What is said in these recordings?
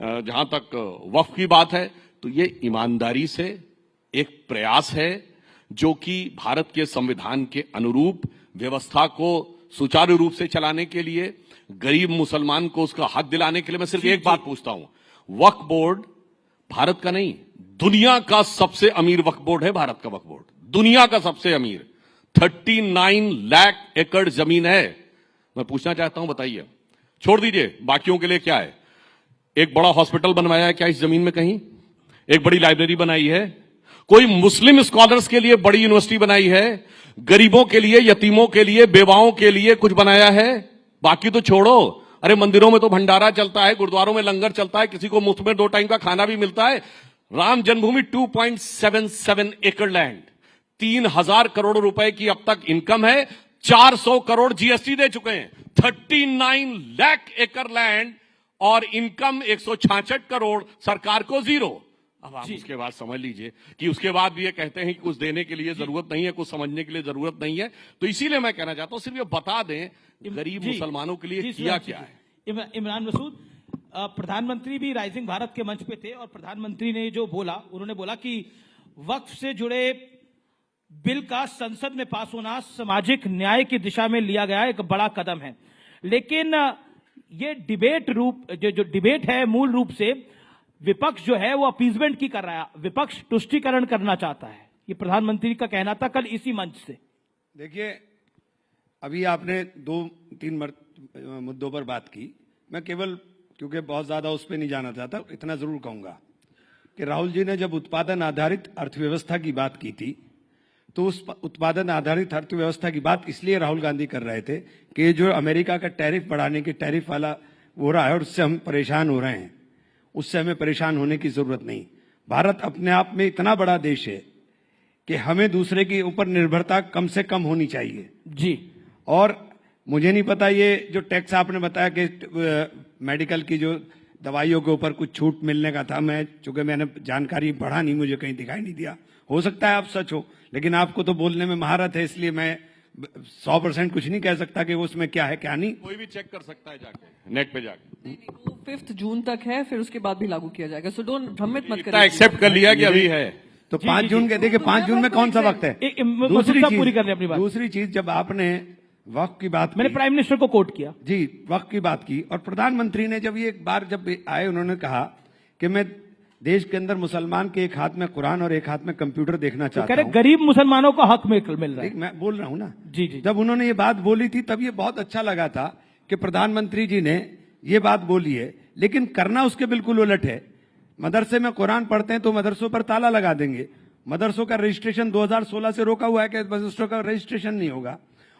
जहां तक वक्फ की बात है तो ये ईमानदारी से एक प्रयास है जो कि भारत के संविधान के अनुरूप व्यवस्था को सुचारू रूप से चलाने के लिए, गरीब मुसलमान को उसका हक दिलाने के लिए। मैं सिर्फ एक बात पूछता हूं, वक्फ बोर्ड भारत का नहीं, दुनिया का सबसे अमीर वक्फ बोर्ड है। भारत का वक्फ बोर्ड दुनिया का सबसे अमीर, 39 लाख एकड़ जमीन है। मैं पूछना चाहता हूं, बताइए, छोड़ दीजिए बाकियों के लिए क्या है, एक बड़ा हॉस्पिटल बनवाया है क्या इस जमीन में? कहीं एक बड़ी लाइब्रेरी बनाई है? कोई मुस्लिम स्कॉलर्स के लिए बड़ी यूनिवर्सिटी बनाई है? गरीबों के लिए, यतीमों के लिए, बेवाओं के लिए कुछ बनाया है? बाकी तो छोड़ो, अरे मंदिरों में तो भंडारा चलता है, गुरुद्वारों में लंगर चलता है, किसी को मुफ्त में 2 टाइम का खाना भी मिलता है। राम जन्मभूमि 2.77 एकड़ लैंड, 3,000 करोड़ रुपए की अब तक इनकम है, 400 करोड़ जीएसटी दे चुके हैं, 39 लाख एकड़ लैंड और इनकम 166 करोड़, सरकार को 0। अब आप उसके बाद समझ लीजिए कि उसके बाद भी ये कहते हैं कि कुछ देने के लिए जरूरत नहीं है, कुछ समझने के लिए जरूरत नहीं है। तो इसीलिए मैं कहना चाहता हूं, सिर्फ ये बता दें गरीब मुसलमानों के लिए किया क्या है। इमरान मसूद, प्रधानमंत्री भी राइजिंग भारत के मंच पे थे और प्रधानमंत्री ने जो बोला, उन्होंने बोला कि वक्फ से जुड़े बिल का संसद में पास होना सामाजिक न्याय की दिशा में लिया गया एक बड़ा कदम है। लेकिन ये डिबेट जो डिबेट है, मूल रूप से विपक्ष जो है वो अपीजमेंट की कर रहा है, विपक्ष तुष्टीकरण करना चाहता है, ये प्रधानमंत्री का कहना था कल इसी मंच से। देखिए, अभी आपने 2-3 मुद्दों पर बात की, मैं केवल क्योंकि बहुत ज्यादा उस पर नहीं जाना चाहता, इतना जरूर कहूंगा कि राहुल जी ने जब उत्पादन आधारित अर्थव्यवस्था की बात की थी तो उस उत्पादन आधारित अर्थव्यवस्था की बात इसलिए राहुल गांधी कर रहे थे कि जो अमेरिका का टैरिफ बढ़ाने की टैरिफ वाला हो रहा है और उससे हम परेशान हो रहे हैं, उससे हमें परेशान होने की जरूरत नहीं। भारत अपने आप में इतना बड़ा देश है कि हमें दूसरे के ऊपर निर्भरता कम से कम होनी चाहिए जी। और मुझे नहीं पता ये जो टैक्स आपने बताया कि मेडिकल की जो दवाइयों के ऊपर कुछ छूट मिलने का था, मैं चूंकि मैंने जानकारी बढ़ा नहीं, मुझे कहीं दिखाई नहीं दिया, हो सकता है आप सच हो, लेकिन आपको तो बोलने में महारत है, इसलिए मैं 100% कुछ नहीं कह सकता कि उसमें क्या है क्या नहीं। कोई भी चेक कर सकता है जाके, नेट पे जाके। नहीं, वो 5 जून तक है, फिर उसके बाद भी लागू किया जाएगा, सो डोंट भ्रमित मत करिए। एक्सेप्ट कर लिया कि अभी है तो 5 जून के, देखिए 5 जून में कौन सा वक्त है? दूसरी चीज जब आपने वक्फ की बात, मैंने प्राइम मिनिस्टर को कोट किया जी, वक्फ की बात की और प्रधानमंत्री ने जब ये एक बार जब आए, उन्होंने कहा कि मैं देश के अंदर मुसलमान के एक हाथ में कुरान और एक हाथ में कंप्यूटर देखना चाहता हूं। गरीब मुसलमानों को हक मिल रहा है। मैं बोल रहा हूं ना जी जी। जब उन्होंने ये बात बोली थी तब ये बहुत अच्छा लगा था कि प्रधानमंत्री जी ने ये बात बोली है, लेकिन करना उसके बिल्कुल उलट है। मदरसे में कुरान पढ़ते हैं तो मदरसों पर ताला लगा देंगे, मदरसों का रजिस्ट्रेशन 2016 से रोका हुआ है कि मदरसों का रजिस्ट्रेशन नहीं होगा,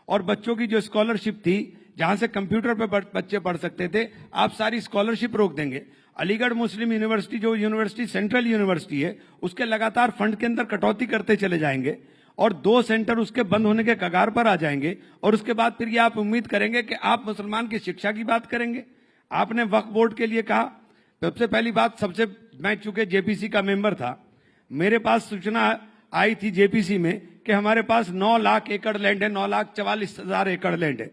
और बच्चों की जो स्कॉलरशिप थी जहां से कंप्यूटर पर बच्चे पढ़ सकते थे, आप सारी स्कॉलरशिप रोक देंगे। अलीगढ़ मुस्लिम यूनिवर्सिटी जो यूनिवर्सिटी सेंट्रल यूनिवर्सिटी है, उसके लगातार फंड के अंदर कटौती करते चले जाएंगे और 2 सेंटर उसके बंद होने के कगार पर आ जाएंगे, और उसके बाद फिर ये आप उम्मीद करेंगे कि आप मुसलमान की शिक्षा की बात करेंगे। आपने वक्फ बोर्ड के लिए कहा, सबसे पहली बात, मैं चूंकि जेपीसी का मेंबर था, मेरे पास सूचना आई थी जेपीसी में कि हमारे पास 9 लाख एकड़ लैंड है, 9,44,000 एकड़ लैंड है,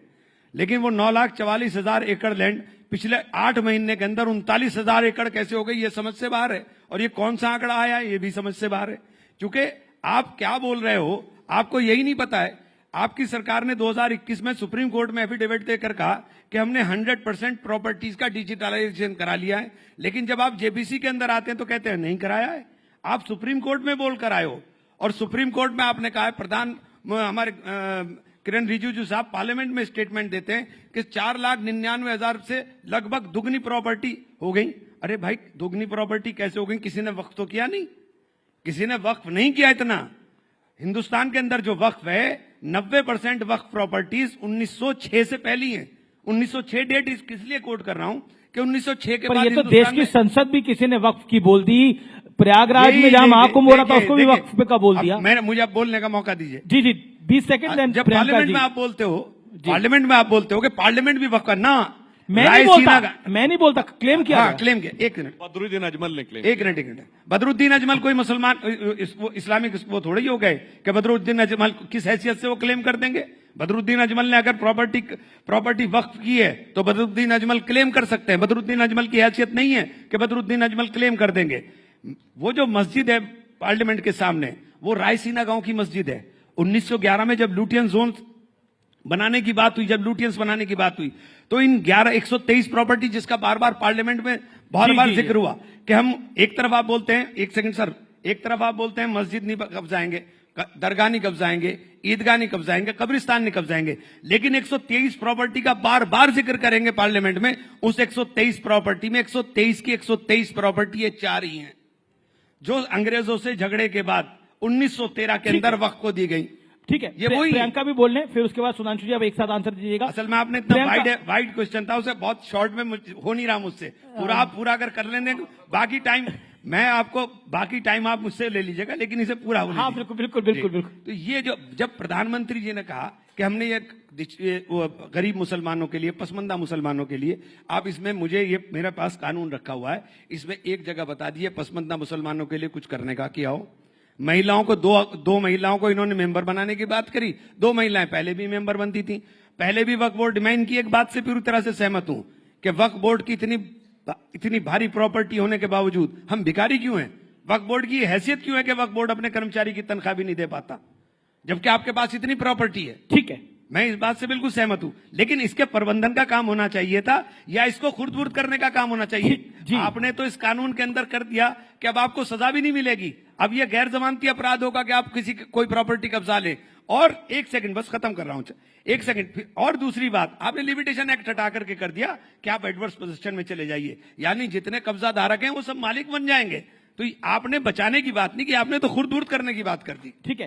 लेकिन वो 9,44,000 एकड़ लैंड पिछले 8 महीने के अंदर 39,000 एकड़ कैसे हो गई, ये समझ से बाहर है। और ये कौन सा आंकड़ा आया है, ये भी समझ से बाहर है, क्योंकि आप क्या बोल रहे हो आपको यही नहीं पता है। आपकी सरकार ने 2021 में सुप्रीम कोर्ट में एफिडेविट देकर कहा कि हमने 100% प्रॉपर्टीज का डिजिटलाइजेशन करा लिया है, लेकिन जब आप जेपीसी के अंदर आते हैं तो कहते हैं नहीं कराया है। आप सुप्रीम कोर्ट में बोल कर आए हो, और सुप्रीम कोर्ट में आपने कहा है, हमारे किरण रिजिजू साहब पार्लियामेंट में स्टेटमेंट देते हैं कि 4,99,000 से लगभग दुगनी प्रॉपर्टी हो गई। अरे भाई, दुगनी प्रॉपर्टी कैसे हो गई? किसी ने वक्फ तो किया नहीं, किसी ने वक्फ नहीं किया। इतना हिंदुस्तान के अंदर जो वक्फ है, 90% वक्फ प्रॉपर्टीज 1906 से पहली है। 1906 डेट किस लिए कोट कर रहा हूं कि 1906 के बाद ये तो देश की संसद भी किसी ने वक्फ की बोल दी। प्रयागराज में जहां महाकुंभ हो रहा था उसको भी वक्फ पे का बोल दिया। मुझे आप बोलने का मौका दीजिए। जी जी, 20 सेकंड। जब पार्लियामेंट में आप बोलते हो, पार्लियामेंट में आप बोलते हो कि पार्लियामेंट भी वक्फ का ना, मैं नहीं बोलता, क्लेम किया हाँ गया। क्लेम किया। एक मिनट, बदरुद्दीन अजमल ने क्लेम एक मिनट। बदरुद्दीन अजमल कोई मुसलमान इस्लामिक वो थोड़ी ही हो गए कि बदरुद्दीन अजमल किस हैसियत से वो क्लेम कर देंगे। बदरुद्दीन अजमल ने अगर प्रॉपर्टी वक्फ की है तो बदरुद्दीन अजमल क्लेम कर सकते हैं। बदरुद्दीन अजमल की हैसियत नहीं है कि बदरुद्दीन अजमल क्लेम कर देंगे। वो जो मस्जिद है पार्लियामेंट के सामने, वो रायसीना गांव की मस्जिद है। 1911 में जब लुटियन जोन बनाने की बात हुई, जब लुटियंस बनाने की बात हुई, तो इन 123 प्रॉपर्टी जिसका बार बार पार्लियामेंट में बहुत बार जिक्र हुआ कि हम एक तरफ आप बोलते हैं, एक सेकंड सर, एक तरफ आप बोलते हैं मस्जिद नहीं कब्जाएंगे, दरगाह नहीं कब्जाएंगे, ईदगाह नहीं कब्जाएंगे, कब्रिस्तान नहीं कब्जाएंगे, लेकिन 123 प्रॉपर्टी का बार बार जिक्र करेंगे पार्लियामेंट में। उस 123 प्रॉपर्टी में 123 की 123 प्रॉपर्टी ये 4 ही हैं जो अंग्रेजों से झगड़े के बाद 1913 के अंदर वक्त को दी गई। ठीक है, ये वही प्रियंका भी बोल रहे हैं, फिर उसके बाद सुधांशु जी आप एक साथ आंसर दीजिएगा। असल में आपने इतना वाइड क्वेश्चन था, उसे बहुत शॉर्ट में हो नहीं रहा मुझसे। पूरा अगर कर लेंगे बाकी टाइम मैं आपको, बाकी टाइम आप मुझसे ले लीजिएगा, लेकिन इसे पूरा होने हाँ दीजिए। बिल्कुल। तो ये जब प्रधानमंत्री जी ने कहा कि हमने ये गरीब मुसलमानों के लिए, पसमंदा मुसलमानों के लिए, आप इसमें मुझे ये मेरे पास कानून रखा हुआ है, इसमें एक जगह बता दिए पसमंदा मुसलमानों के लिए कुछ करने का किया हो। महिलाओं को दो महिलाओं को इन्होंने मेंबर बनाने की बात करी। 2 महिलाएं पहले भी मेंबर बनती थी, पहले भी वक्फ बोर्ड मैं इनकी एक बात से पूरी तरह से सहमत हूं कि वक्फ बोर्ड की इतनी भारी प्रॉपर्टी होने के बावजूद हम भिखारी क्यों हैं? वक्फ बोर्ड की हैसियत क्यों है कि वक्फ बोर्ड अपने कर्मचारी की तनख्वाह भी नहीं दे पाता, जबकि आपके पास इतनी प्रॉपर्टी है। ठीक है, मैं इस बात से बिल्कुल सहमत हूं, लेकिन इसके प्रबंधन का काम होना चाहिए था या इसको खुर्द-बुर्द करने का काम होना चाहिए। आपने तो इस कानून के अंदर कर दिया कि अब आपको सजा भी नहीं मिलेगी, अब यह गैर जमानती अपराध होगा कि आप कोई प्रॉपर्टी कब्जा ले। और एक सेकंड, बस खत्म कर रहा हूं, एक सेकंड। और दूसरी बात, आपने लिमिटेशन एक्ट हटा करके कर दिया कि आप एडवर्स पोजीशन में चले जाइए, यानी जितने कब्जा धारक हैं वो सब मालिक बन जाएंगे। तो आपने बचाने की बात नहीं की, आपने तो खुर्द-बुर्द करने की बात कर दी। ठीक है।